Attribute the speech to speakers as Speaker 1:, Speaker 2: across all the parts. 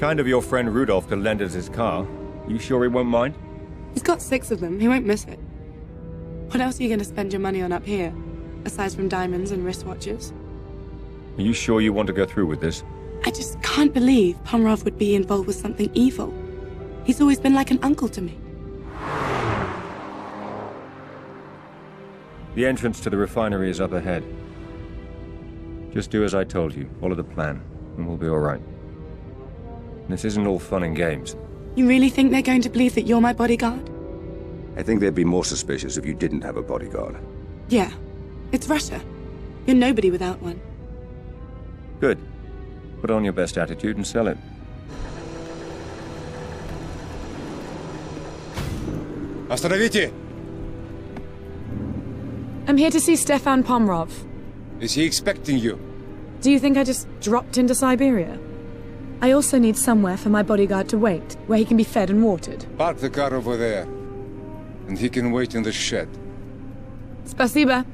Speaker 1: Kind of your friend Rudolph to lend us his car. You sure he won't mind?
Speaker 2: He's got 6 of them. He won't miss it. What else are you going to spend your money on up here, aside from diamonds and wristwatches?
Speaker 1: Are you sure you want to go through with this?
Speaker 2: I just can't believe Pomerov would be involved with something evil. He's always been like an uncle to me.
Speaker 1: The entrance to the refinery is up ahead. Just do as I told you. Follow the plan, and we'll be all right. This isn't all fun and games.
Speaker 2: You really think they're going to believe that you're my bodyguard?
Speaker 3: I think they'd be more suspicious if you didn't have a bodyguard.
Speaker 2: Yeah. It's Russia. You're nobody without one.
Speaker 1: Good. Put on your best attitude and sell it.
Speaker 4: Остановите!
Speaker 5: I'm here to see Stefan Pomerov.
Speaker 4: Is he expecting you?
Speaker 5: Do you think I just dropped into Siberia? I also need somewhere for my bodyguard to wait, where he can be fed and watered.
Speaker 4: Park the car over there, and he can wait in the shed.
Speaker 5: Spasiba.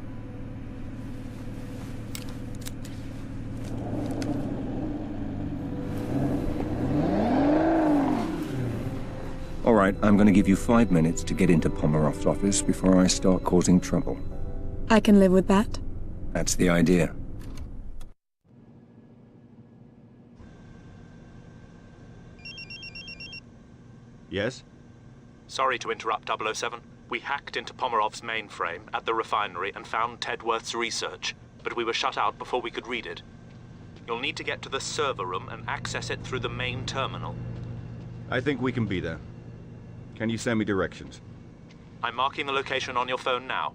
Speaker 1: All right, I'm going to give you 5 minutes to get into Pomerov's office before I start causing trouble.
Speaker 5: I can live with that.
Speaker 1: That's the idea. Yes?
Speaker 6: Sorry to interrupt, 007. We hacked into Pomerov's mainframe at the refinery and found Tedworth's research, but we were shut out before we could read it. You'll need to get to the server room and access it through the main terminal.
Speaker 1: I think we can be there. Can you send me directions?
Speaker 6: I'm marking the location on your phone now.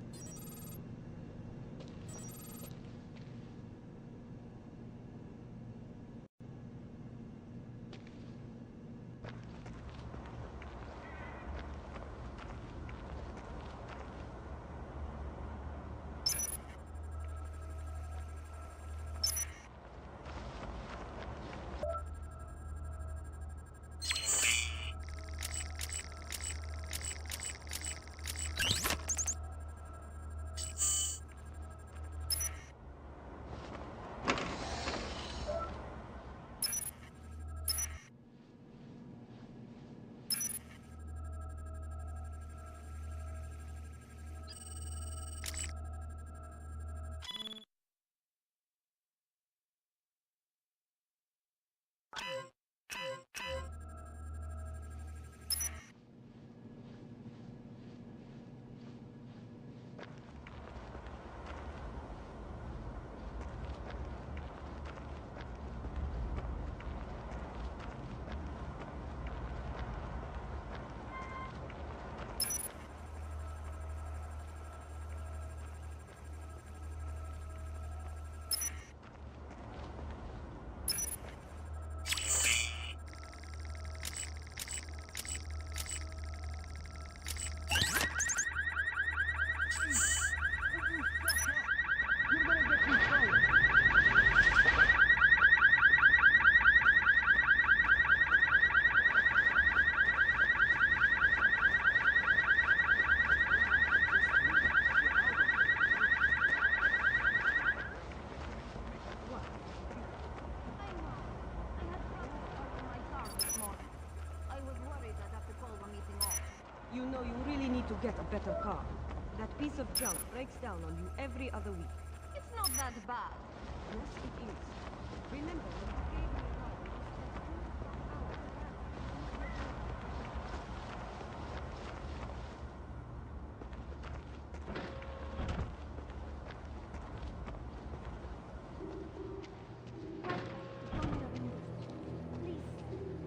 Speaker 7: You know you really need to get a better car. That piece of junk breaks down on you every other week.
Speaker 8: It's not that bad.
Speaker 7: Yes, it is. Remember, when you gave me a car,
Speaker 8: Please,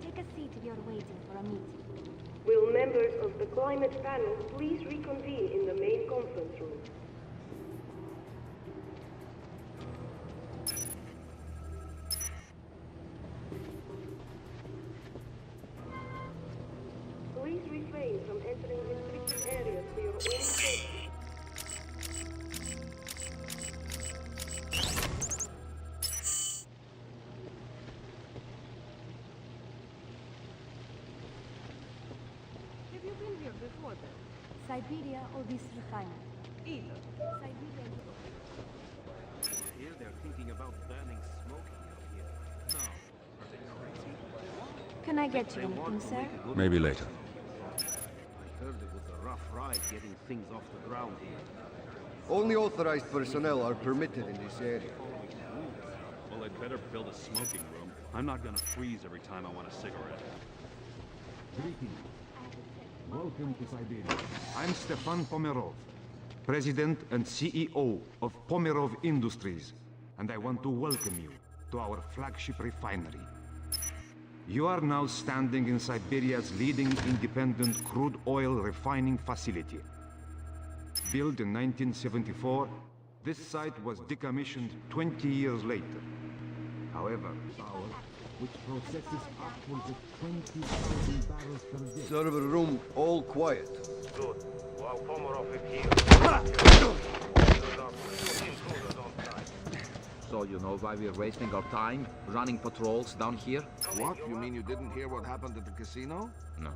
Speaker 8: take a seat if you're waiting for a meeting.
Speaker 9: Will members of the climate panel please reconvene in the main conference room? Please refrain from entering restricted areas for your own safety.
Speaker 7: before then?
Speaker 8: Siberia or this refinery?
Speaker 7: Either.
Speaker 8: Siberia.
Speaker 10: Here they're thinking about banning smoking out here. No, are they crazy?
Speaker 8: Can I get you anything, sir?
Speaker 3: Maybe later.
Speaker 10: I heard it was a rough ride getting things off the ground here.
Speaker 11: Only authorized personnel are permitted in this area.
Speaker 12: Well, they'd better build a smoking room. I'm not gonna freeze every time I want a cigarette.
Speaker 13: Greetings. Welcome to Siberia. I'm Stefan Pomerov, President and CEO of Pomerov Industries, and I want to welcome you to our flagship refinery. You are now standing in Siberia's leading independent crude oil refining facility. Built in 1974, this site was decommissioned 20 years later. However, ours, which processes upwards of 20,000 barrels per day.
Speaker 11: Server room, all quiet.
Speaker 10: Good. While Pomerov is here.
Speaker 14: So you know why we're wasting our time running patrols down here?
Speaker 15: What? You mean you didn't hear what happened at the casino?
Speaker 14: No.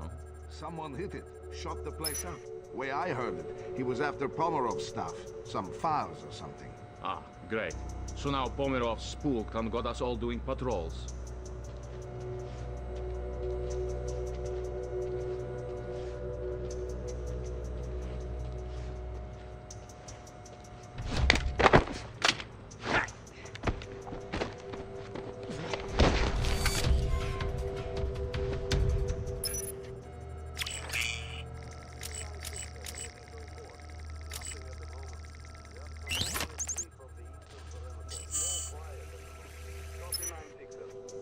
Speaker 15: Someone hit it, shot the place up. Way I heard it, he was after Pomerov's stuff. Some files or something.
Speaker 14: Ah, great. So now Pomerov spooked and got us all doing patrols.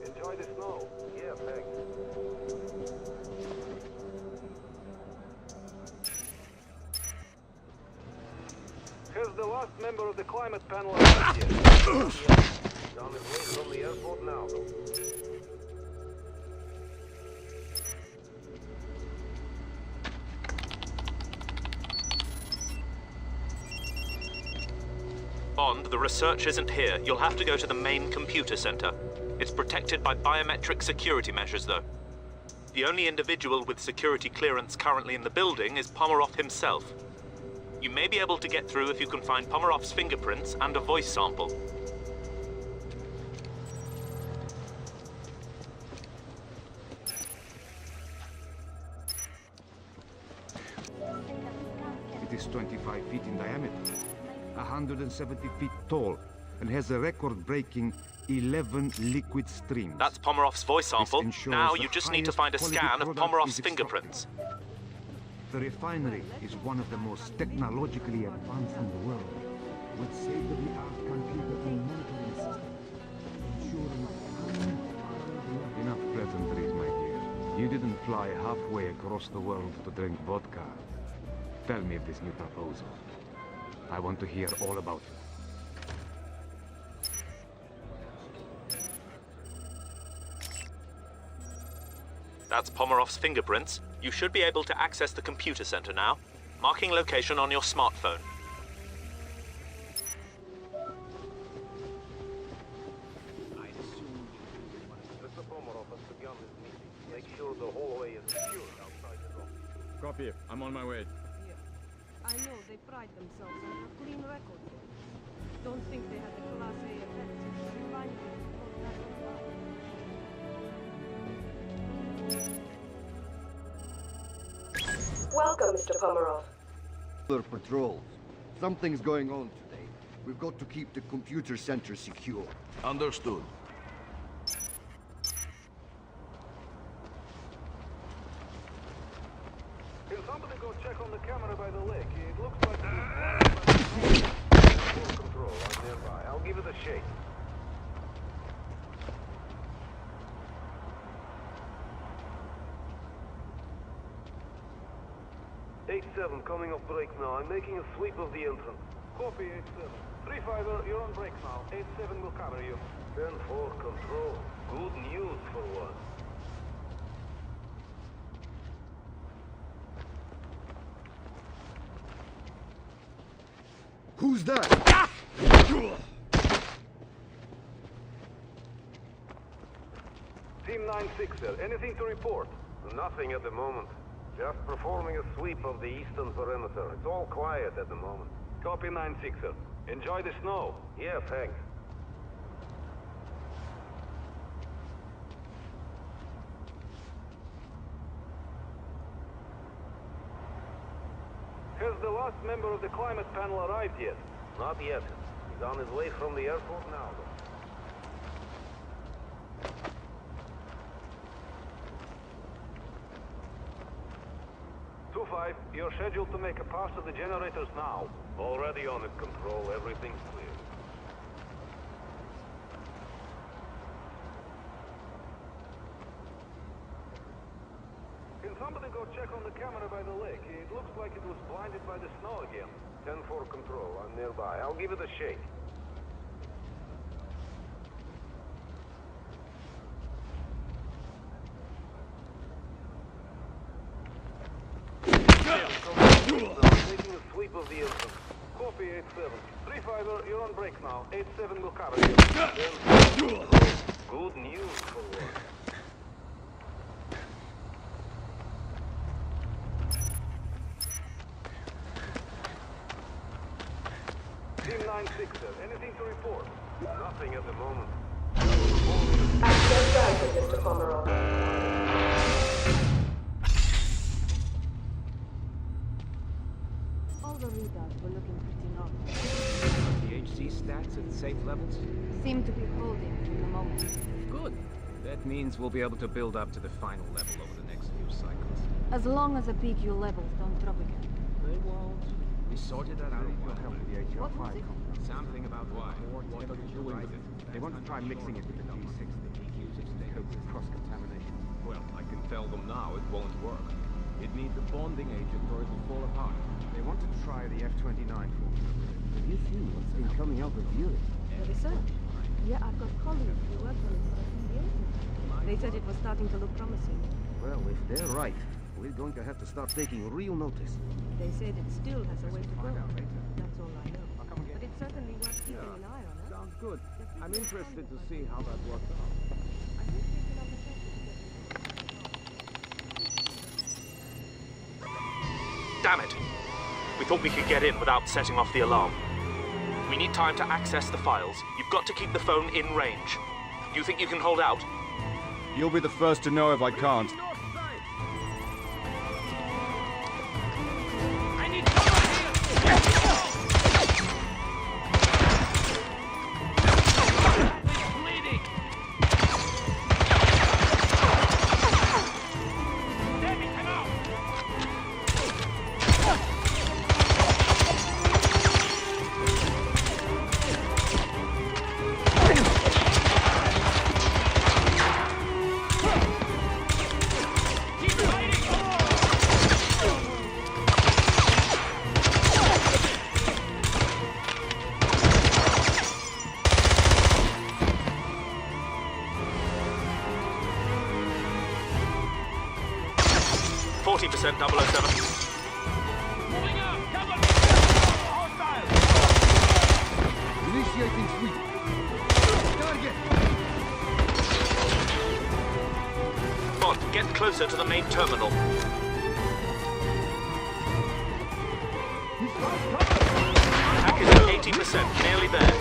Speaker 10: Enjoy the snow. Yeah, thanks. Has the last member of the climate panel arrived yet? Down the way from the airport now, though.
Speaker 6: Bond, the research isn't here. You'll have to go to the main computer center. It's protected by biometric security measures, though. The only individual with security clearance currently in the building is Pomerov himself. You may be able to get through if you can find Pomerov's fingerprints and a voice sample.
Speaker 13: It is 25 feet in diameter, 170 feet tall, and has a record-breaking 11 liquid streams.
Speaker 6: That's Pomerov's voice sample. Now you just need to find a scan of Pomerov's fingerprints.
Speaker 13: The refinery is one of the most technologically advanced in the world, with state-of-the-art computer and monitoring systems, ensuring enough pleasantries, my dear. You didn't fly halfway across the world to drink vodka. Tell me of this new proposal. I want to hear all about it.
Speaker 6: That's Pomerov's fingerprints. You should be able to access the computer center now. Marking location on your smartphone.
Speaker 10: Mr. Pomerov has begun his meeting. Make sure the hallway is secured outside the door.
Speaker 12: Copy. I'm on my way.
Speaker 7: Yeah. I know they pride themselves on a clean record. Don't think they had the Class A effects of the refinery.
Speaker 9: Welcome, Mr. Pomerov.
Speaker 11: Patrols. Something's going on today. We've got to keep the computer center secure.
Speaker 15: Understood.
Speaker 10: Can somebody go check on the camera by the lake? It looks like full control. I'm nearby. I'll give it a shake. Eight-7 coming off break now. I'm making a sweep of the entrance. Copy 8-7. 3-5, you're on break now. 8-7 will cover you. 10-4 control. Good news for once.
Speaker 11: Who's that?
Speaker 10: Team 9-6, sir. Anything to report? Nothing at the moment. Just performing a sweep of the eastern perimeter. It's all quiet at the moment. Copy 9-6, sir. Enjoy the snow. Yeah, thanks. last member of the climate panel arrived yet?
Speaker 16: Not yet. He's on his way from the airport now, though.
Speaker 10: 2-5, you're scheduled to make a pass to the generators now.
Speaker 16: Already on it, Control. Everything's clear.
Speaker 10: Can somebody go check on the camera by the lake? It looks like it was blinded by the snow again.
Speaker 16: 10-4 Control. I'm nearby. I'll give it a shake. Taking a sweep of the instance.
Speaker 10: Copy 8-7. 3-5er, you're on break now. 8-7 will cover you.
Speaker 16: Good news for once.
Speaker 10: Team 9-6er, anything to report?
Speaker 16: Nothing at the moment.
Speaker 9: Access granted, Mr. Pomerov.
Speaker 7: All the readouts were looking pretty normal.
Speaker 17: The HC stats at safe levels?
Speaker 7: Seem to be holding for the moment.
Speaker 17: Good. That means we'll be able to build up to the final level over the next few cycles.
Speaker 7: As long as the PQ levels don't drop again.
Speaker 17: They won't. We sorted that out a while
Speaker 11: Help with the HR5
Speaker 17: Something about why.
Speaker 11: Whatever they're doing with it. They want to try mixing it with the G6. Cope with cross-contamination.
Speaker 14: Well, I can tell them now it won't work. It needs a bonding agent or it will fall apart.
Speaker 11: They want to try the F-29 formula. Have you seen what's been coming out of Europe?
Speaker 7: The research? Yeah, I've got colleagues who worked on it for a few years now. They said it was starting to look promising.
Speaker 11: Well, if they're right, we're going to have to start taking real notice.
Speaker 7: They said it still has a way to go. That's all I know. But it's certainly worth keeping an eye on it.
Speaker 14: Sounds good. I'm interested to see how that works out.
Speaker 6: Damn it! We thought we could get in without setting off the alarm. We need time to access the files. You've got to keep the phone in range. Do you think you can hold out?
Speaker 1: You'll be the first to know if I can't.
Speaker 6: Closer to the main terminal. Package at 80%, nearly there.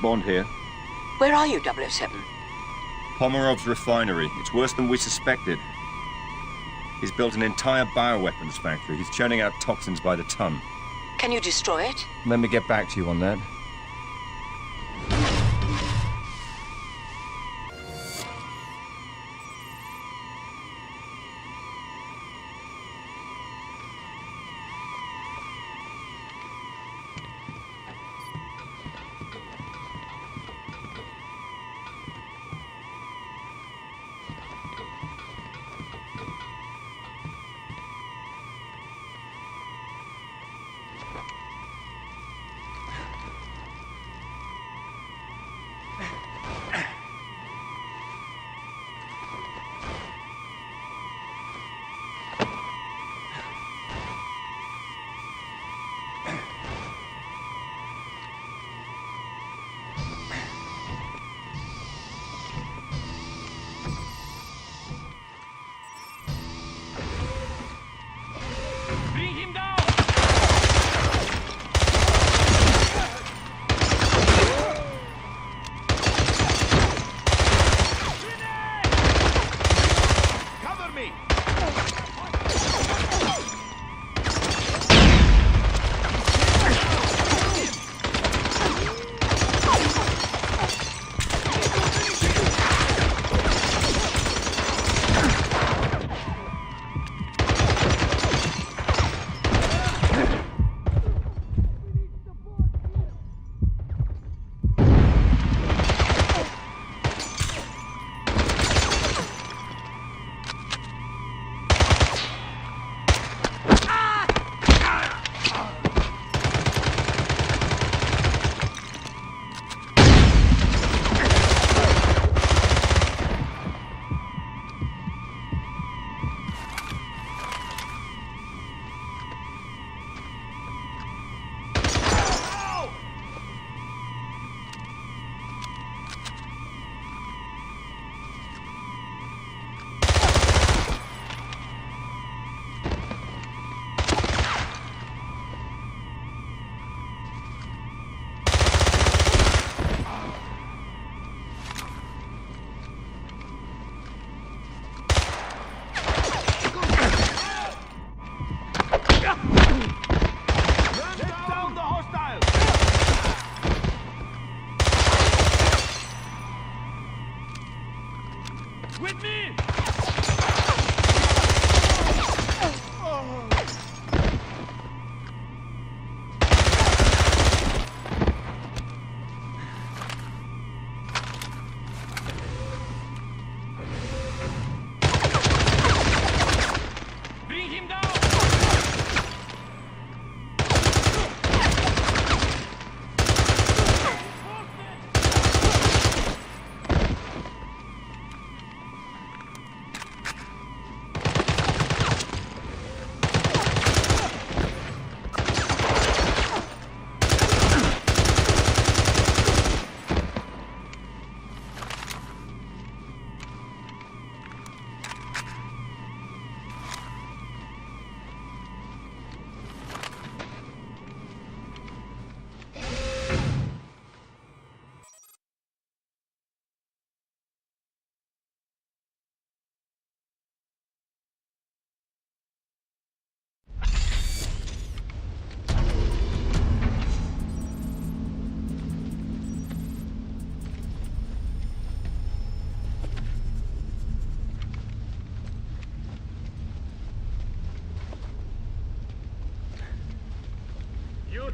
Speaker 1: Bond here.
Speaker 18: Where are you, 007?
Speaker 1: Pomerov's refinery. It's worse than we suspected. He's built an entire bioweapons factory. He's churning out toxins by the ton.
Speaker 18: Can you destroy it?
Speaker 1: Let me get back to you on that.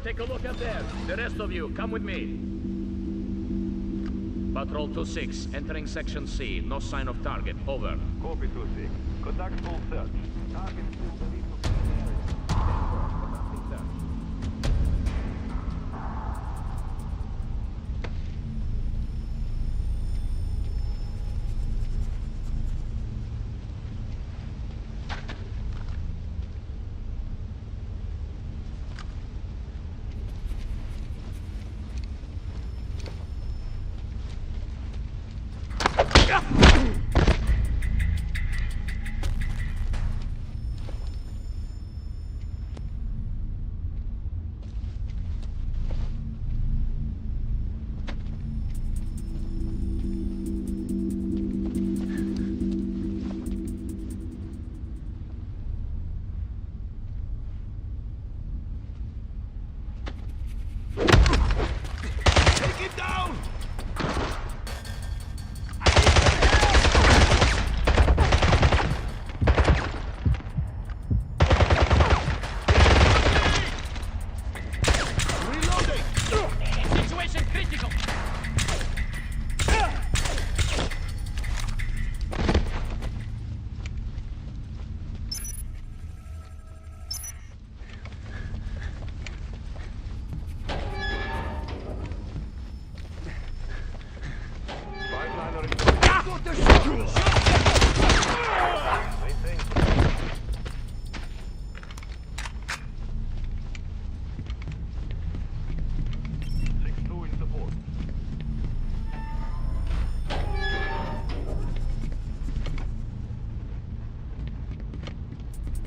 Speaker 17: Take a look up there. The rest of you, come with me. Patrol 2-6, entering Section C. No sign of target. Over.
Speaker 10: Copy 2-6. Conduct full search. Target still believed to be in the area. Conducting search.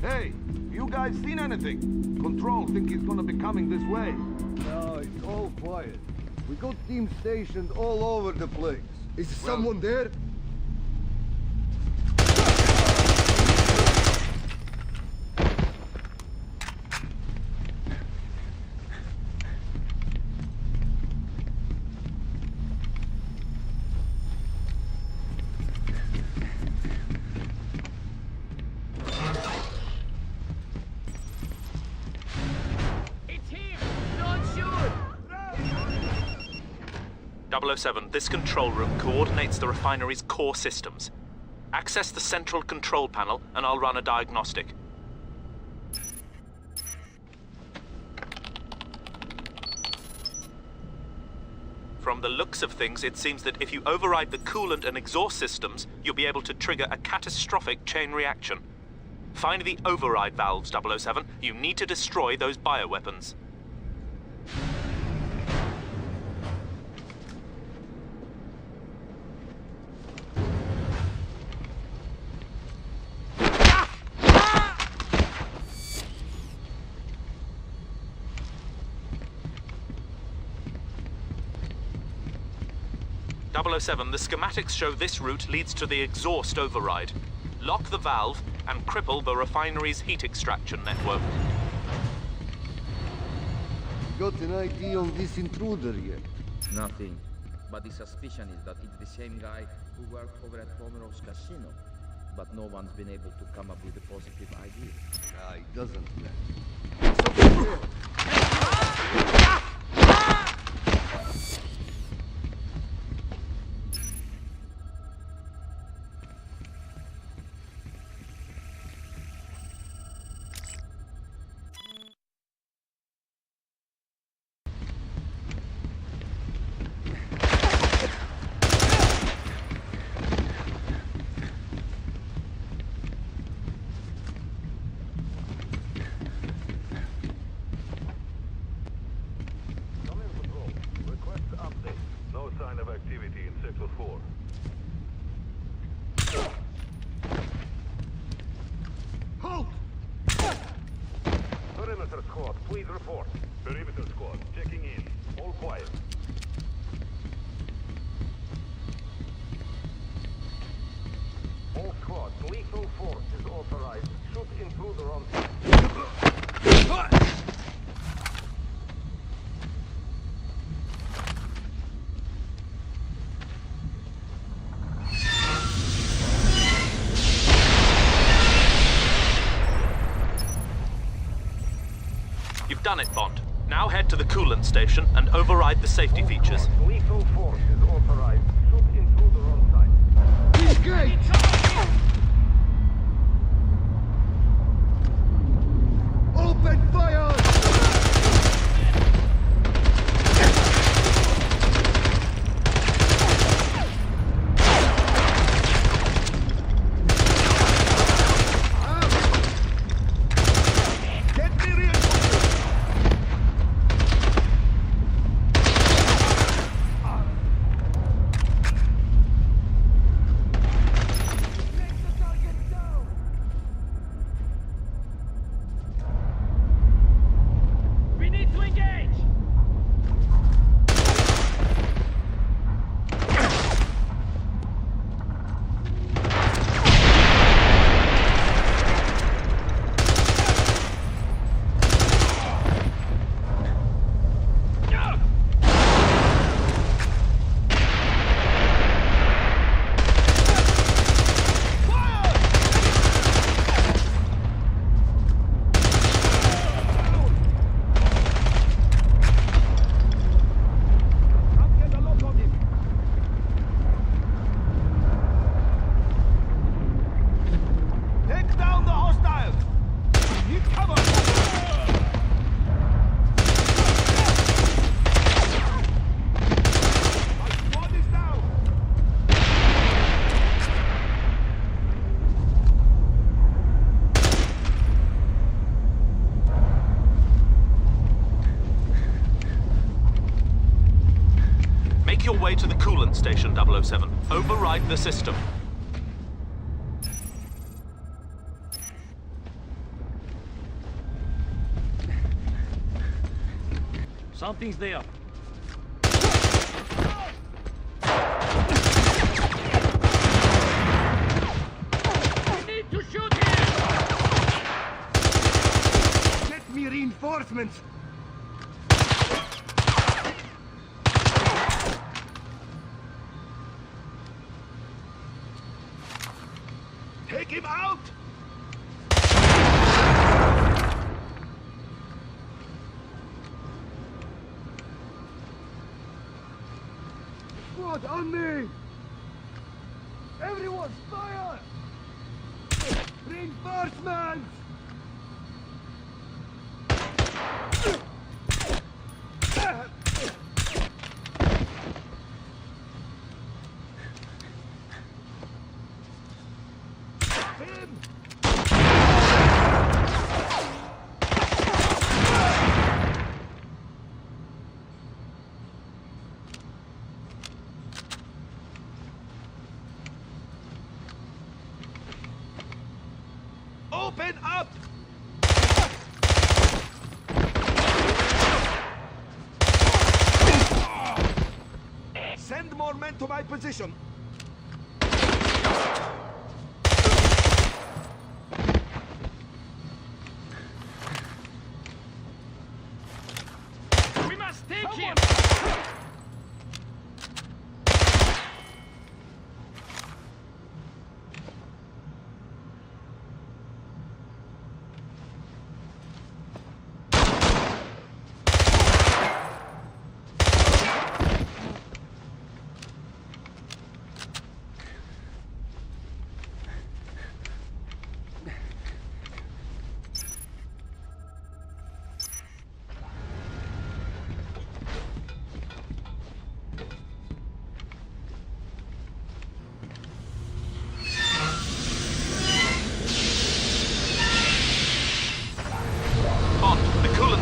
Speaker 15: Hey, you guys seen anything? Control think he's gonna be coming this way.
Speaker 11: No, it's all quiet. We got teams stationed all over the place. Is someone there?
Speaker 6: 007, this control room coordinates the refinery's core systems. Access the central control panel and I'll run a diagnostic. From the looks of things, it seems that if you override the coolant and exhaust systems, you'll be able to trigger a catastrophic chain reaction. Find the override valves, 007. You need to destroy those bioweapons. The schematics show this route leads to the exhaust override. Lock the valve and cripple the refinery's heat extraction network.
Speaker 11: Got an ID on this intruder yet?
Speaker 17: Nothing. But the suspicion is that it's the same guy who worked over at Pomerov's casino. But no one's been able to come up with a positive ID.
Speaker 11: It doesn't matter.
Speaker 6: You've done it, Bond. Now head to the coolant station and override the safety features.
Speaker 10: Lethal force is authorized. Shoot intruder on site.
Speaker 11: Engage! Open fire!
Speaker 6: Make your way to the coolant station, 007. Override the system.
Speaker 12: Something's there. We need to shoot him!
Speaker 11: Get me reinforcements! Take him out! Squad, on me! Everyone, fire! Reinforcements! Open up! Send more men to my position.
Speaker 12: We must take him!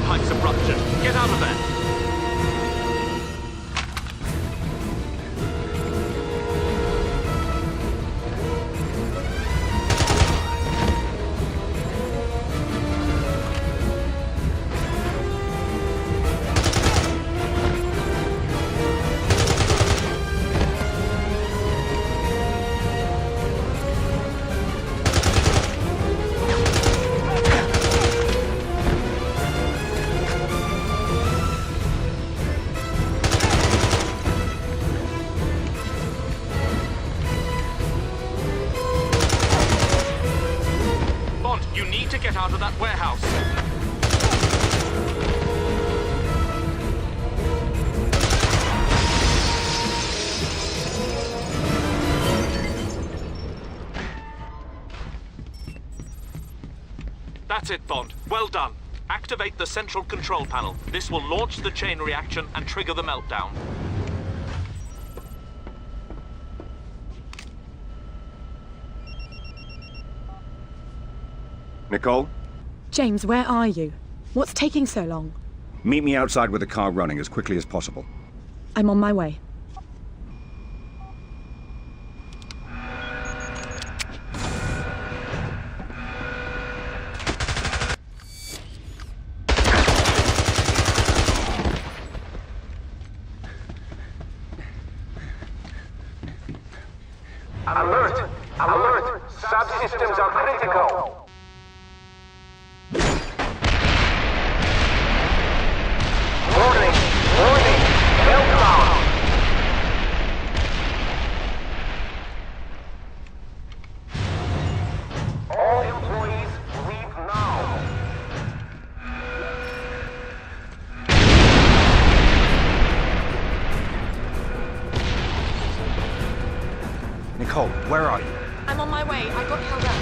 Speaker 6: Pipes have ruptured. Get out of there. Get out of that warehouse. That's it, Bond. Well done. Activate the central control panel. This will launch the chain reaction and trigger the meltdown.
Speaker 3: Nicole?
Speaker 5: James, where are you? What's taking so long?
Speaker 3: Meet me outside with the car running as quickly as possible.
Speaker 5: I'm on my way.
Speaker 10: Alert! Alert! Subsystems are critical! Warning! Warning! Meltdown! All employees leave now!
Speaker 3: Nicole, where are you?
Speaker 2: I'm on my way. I got held up.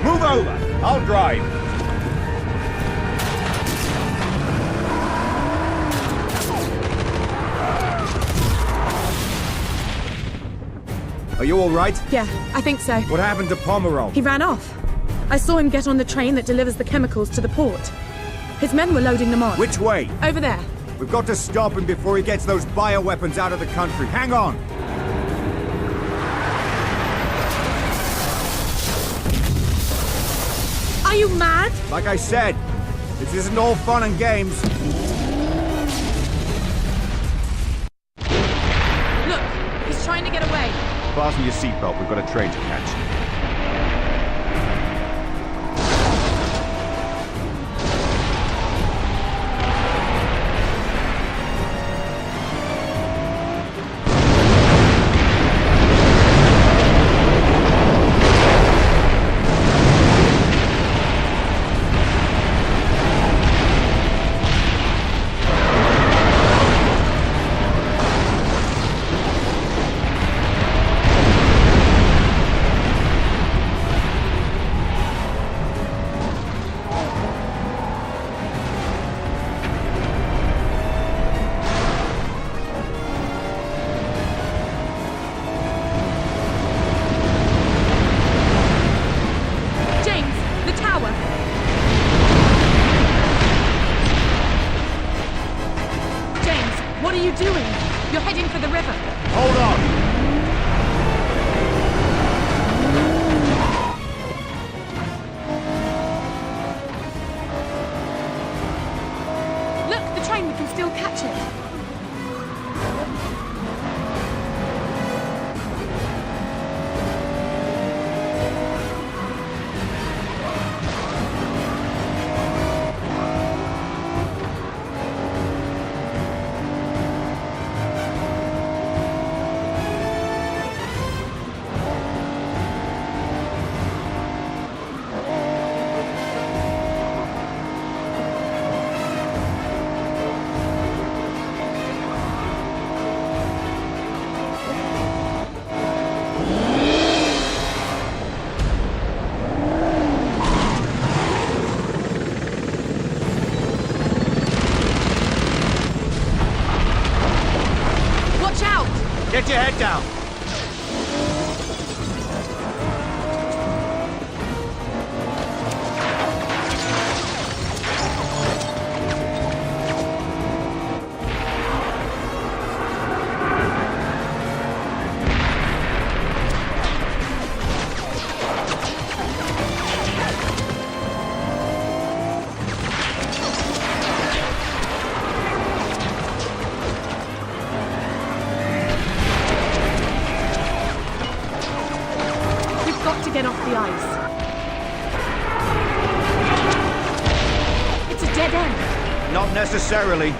Speaker 19: Move over! I'll drive. Are you all right?
Speaker 5: Yeah, I think so.
Speaker 19: What happened to Pomerov?
Speaker 5: He ran off. I saw him get on the train that delivers the chemicals to the port. His men were loading them on.
Speaker 19: Which way?
Speaker 5: Over there.
Speaker 19: We've got to stop him before he gets those bioweapons out of the country. Hang on!
Speaker 5: Are you mad?
Speaker 19: Like I said, this isn't all fun and games.
Speaker 5: Look, he's trying to get away.
Speaker 19: Fasten your seatbelt, we've got a train to catch.
Speaker 5: What are you doing? You're heading for the river.
Speaker 19: Hold on!
Speaker 5: Look, the train, we can still catch it.
Speaker 19: Get your head down!
Speaker 5: Get off the ice. It's a dead end.
Speaker 19: Not necessarily.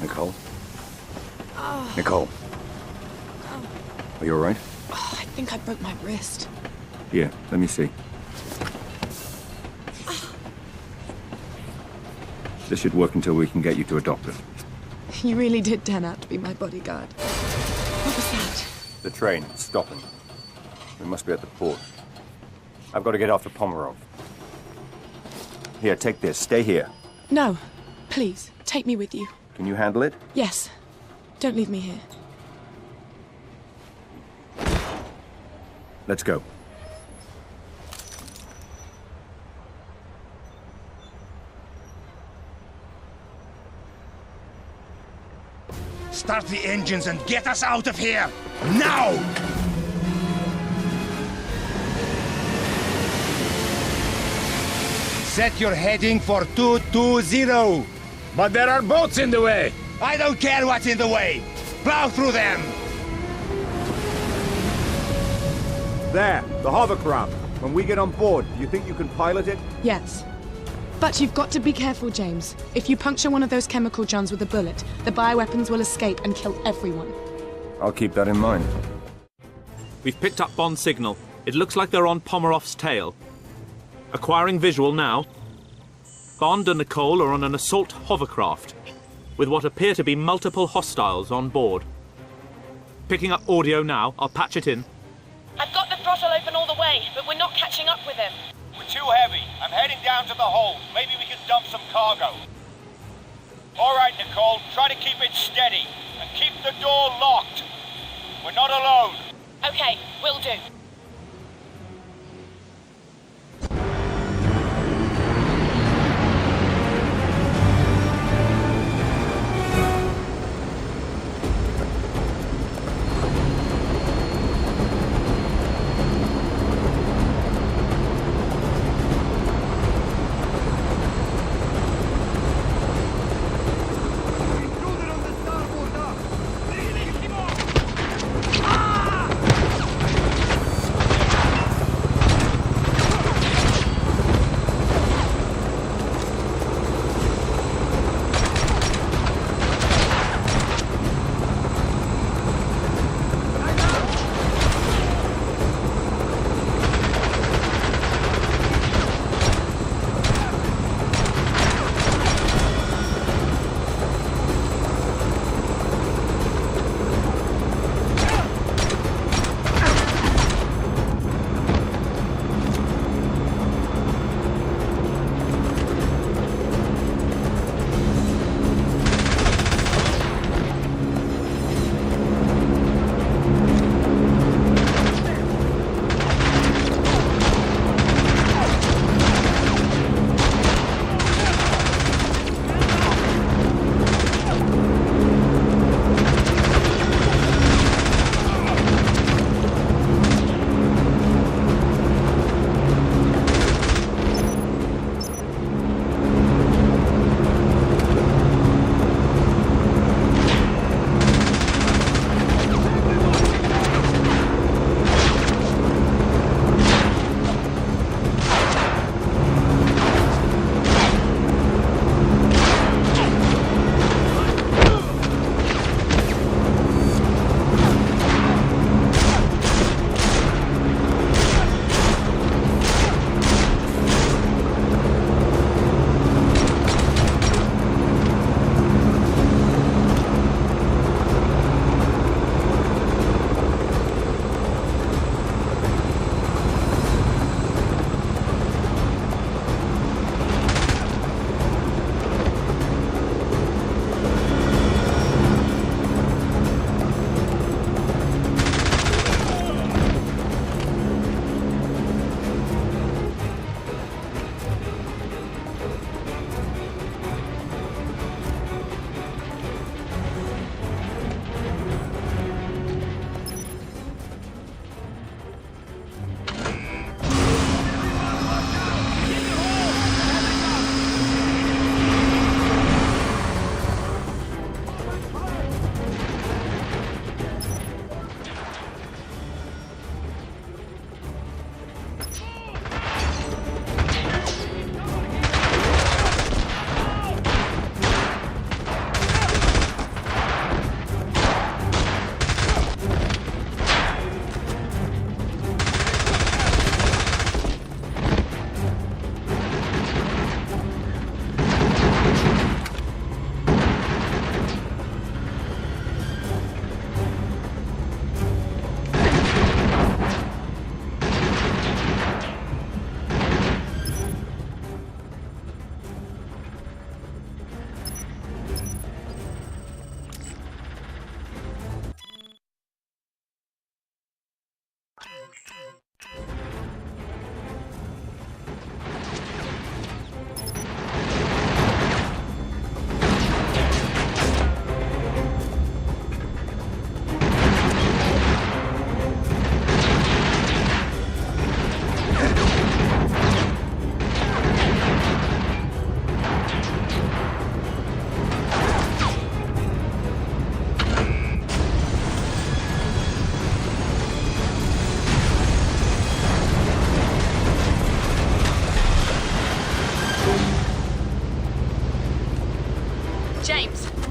Speaker 19: Nicole?
Speaker 2: Oh.
Speaker 19: Nicole?
Speaker 2: Oh.
Speaker 19: Are you all right?
Speaker 2: Oh, I think I broke my wrist.
Speaker 19: Here, let me see. This should work until we can get you to a doctor.
Speaker 2: You really did turn out to be my bodyguard. What was that?
Speaker 19: The train, it's stopping. We must be at the port. I've got to get after Pomerov. Here, take this. Stay here.
Speaker 2: No. Please, take me with you.
Speaker 19: Can you handle it?
Speaker 2: Yes. Don't leave me here.
Speaker 19: Let's go.
Speaker 20: Start the engines and get us out of here! Now! Set your heading for 220.
Speaker 19: But there are boats in the way!
Speaker 20: I don't care what's in the way! Plow through them!
Speaker 19: There, the hovercraft. When we get on board, do you think you can pilot it?
Speaker 2: Yes. But you've got to be careful, James. If you puncture one of those chemical johns with a bullet, the bioweapons will escape and kill everyone.
Speaker 19: I'll keep that in mind.
Speaker 6: We've picked up Bond's signal. It looks like they're on Pomerov's tail. Acquiring visual now. Bond and Nicole are on an assault hovercraft. with what appear to be multiple hostiles on board. Picking up audio now. I'll patch it in.
Speaker 21: I've got the throttle open all the way, but we're not catching up with him.
Speaker 20: We're too heavy. I'm heading down to the hold. Maybe we can dump some cargo. All right, Nicole, try to keep it steady and keep the door locked. We're not alone.
Speaker 21: Okay, will do.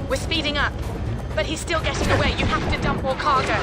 Speaker 21: We're speeding up, but he's still getting away. You have to dump more cargo.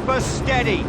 Speaker 20: her steady!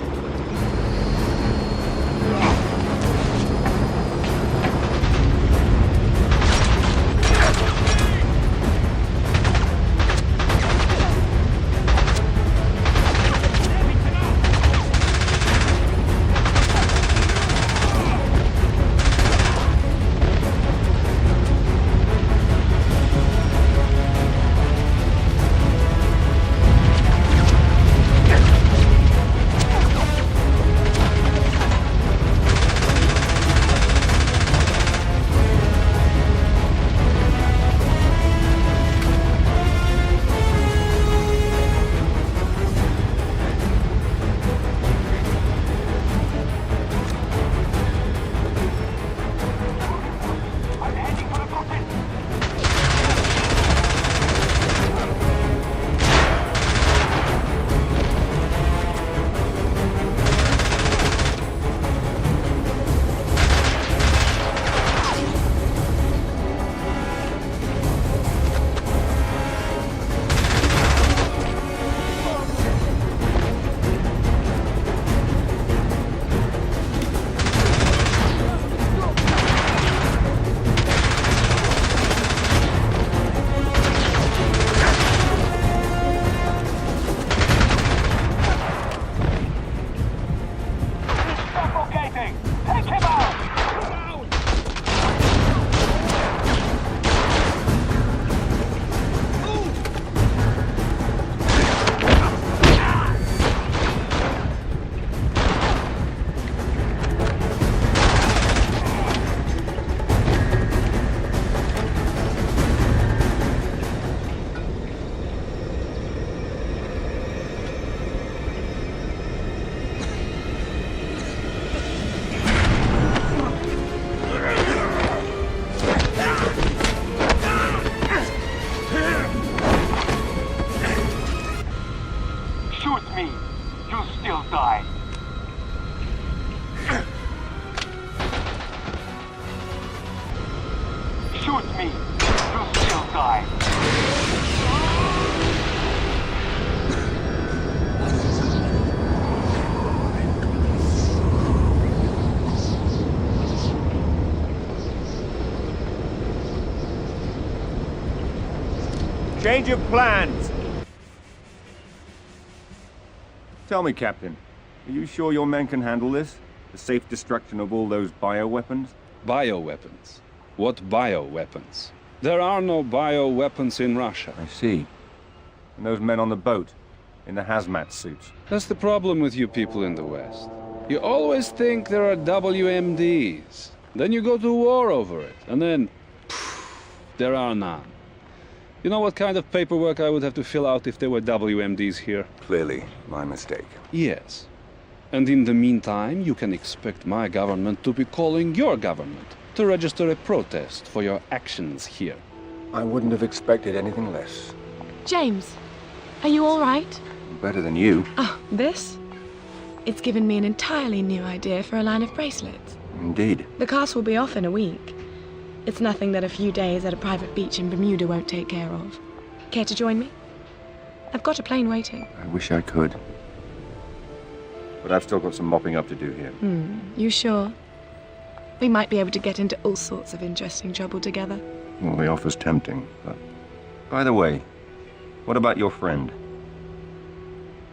Speaker 1: Change of plans! Tell me, Captain, are you sure your men can handle this? The safe destruction of all those bioweapons?
Speaker 12: Bioweapons? What bioweapons? There are no bioweapons in Russia.
Speaker 1: I see. And those men on the boat, in the hazmat suits?
Speaker 12: That's the problem with you people in the West. You always think there are WMDs. Then you go to war over it, and then, there are none. You know what kind of paperwork I would have to fill out if there were WMDs here?
Speaker 3: Clearly, my mistake.
Speaker 12: Yes. And in the meantime, you can expect my government to be calling your government to register a protest for your actions here.
Speaker 3: I wouldn't have expected anything less.
Speaker 5: James, are you all right?
Speaker 3: Better than you.
Speaker 5: Oh, this? It's given me an entirely new idea for a line of bracelets.
Speaker 3: Indeed.
Speaker 5: The cast will be off in a week. It's nothing that a few days at a private beach in Bermuda won't take care of. Care to join me? I've got a plane waiting.
Speaker 3: I wish I could.
Speaker 1: But I've still got some mopping up to do here.
Speaker 5: You sure? We might be able to get into all sorts of interesting trouble together.
Speaker 1: Well, the offer's tempting, but... By the way, what about your friend?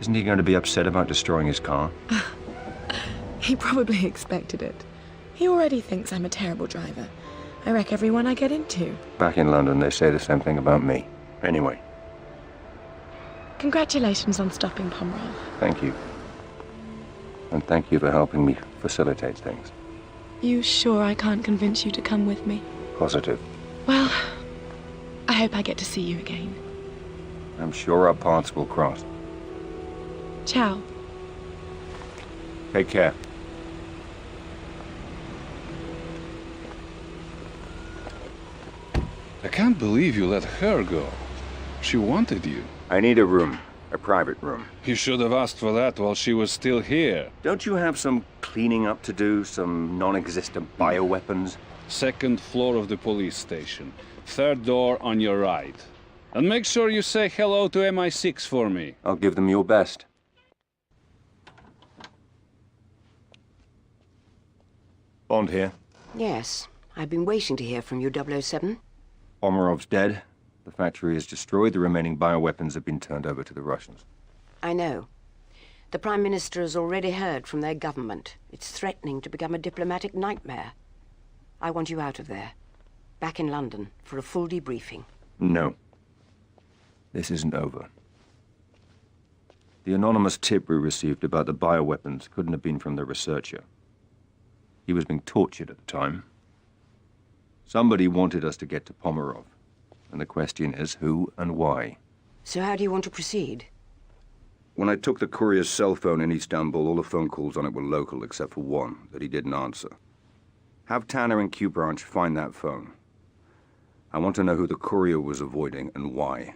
Speaker 1: Isn't he going to be upset about destroying his car?
Speaker 5: He probably expected it. He already thinks I'm a terrible driver. I wreck everyone I get into.
Speaker 3: Back in London, they say the same thing about me. Anyway.
Speaker 5: Congratulations on stopping Pomerov.
Speaker 3: Thank you. And thank you for helping me facilitate things.
Speaker 5: You sure I can't convince you to come with me?
Speaker 3: Positive.
Speaker 5: Well, I hope I get to see you again.
Speaker 3: I'm sure our paths will cross.
Speaker 5: Ciao.
Speaker 3: Take care.
Speaker 12: I can't believe you let her go. She wanted you.
Speaker 3: I need a room. A private room.
Speaker 12: You should have asked for that while she was still here.
Speaker 3: Don't you have some cleaning up to do? Some non-existent bioweapons?
Speaker 12: Second floor of the police station. Third door on your right. And make sure you say hello to MI6 for me.
Speaker 3: I'll give them your best.
Speaker 19: Bond here.
Speaker 18: Yes, I've been waiting to hear from you, 007.
Speaker 19: Pomerov's dead. The factory is destroyed. The remaining bioweapons have been turned over to the Russians.
Speaker 18: I know. The Prime Minister has already heard from their government. It's threatening to become a diplomatic nightmare. I want you out of there. Back in London for a full debriefing.
Speaker 19: No. This isn't over. The anonymous tip we received about the bioweapons couldn't have been from the researcher. He was being tortured at the time. Somebody wanted us to get to Pomerov. And the question is, who and why?
Speaker 18: So how do you want to proceed?
Speaker 3: When I took the courier's cell phone in Istanbul, all the phone calls on it were local, except for one that he didn't answer. Have Tanner and Q Branch find that phone. I want to know who the courier was avoiding and why.